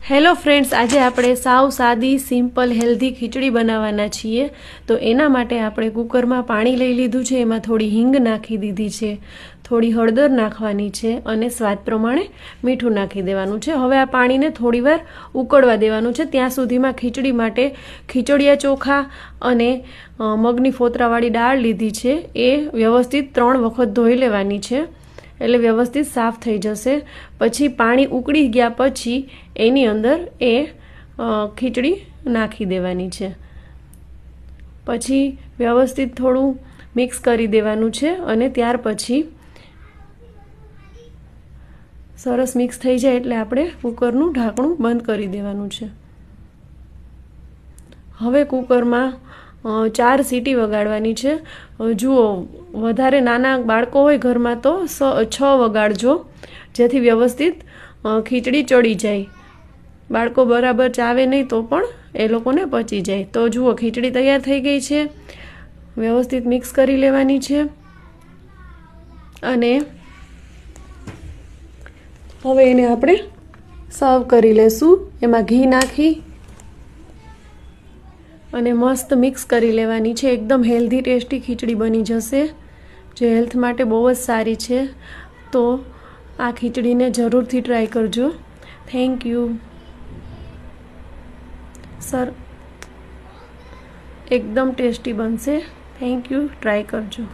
Hello friends, આજે આપણે સાવ સાદી સિમ્પલ હેલ્ધી ખીચડી બનાવવાના છીએ। તો એના માટે આપણે કુકરમાં પાણી લઈ લીધું છે, એમાં થોડી હિંગ નાખી દીધી છે, થોડી હળદર નાખવાની છે અને સ્વાદ પ્રમાણે મીઠું નાખી દેવાનું છે। હવે આ પાણીને થોડીવાર ઉકળવા દેવાનું છે। ત્યાં સુધીમાં ખીચડી માટે ખીચડિયા ચોખા અને મગની ફોતરાવાળી દાળ લીધી છે, એ વ્યવસ્થિત 3 વખત ધોઈ લેવાની છે, એટલે વ્યવસ્થિત સાફ થઈ જશે। પછી પાણી ઉકળી ગયા પછી એની અંદર એ ખીચડી નાખી દેવાની છે। પછી વ્યવસ્થિત થોડું મિક્સ કરી દેવાનું છે અને ત્યાર પછી સરસ મિક્સ થઈ જાય એટલે આપણે કુકરનું ઢાંકણું બંધ કરી દેવાનું છે। હવે કુકરમાં 4 સીટી વગાડવાની છે। જુઓ, વધારે નાના બાળકો હોય ઘરમાં તો 6 વગાડજો, જેથી વ્યવસ્થિત ખીચડી ચડી જાય। બાળકો બરાબર ચાવે નહીં તો પણ એ લોકોને પચી જાય। તો જુઓ, ખીચડી તૈયાર થઈ ગઈ છે, વ્યવસ્થિત મિક્સ કરી લેવાની છે અને હવે એને આપણે સર્વ કરી લેશું। એમાં ઘી નાખી અને મસ્ત મિક્સ કરી લેવાની છે। એકદમ હેલ્ધી ટેસ્ટી ખીચડી બની જશે, જે હેલ્થ માટે બહુ જ સારી છે। તો આ ખીચડીને જરૂરથી ટ્રાય કરજો। થેન્ક યુ સર, એકદમ ટેસ્ટી બનશે। થેન્ક યુ, ટ્રાય કરજો।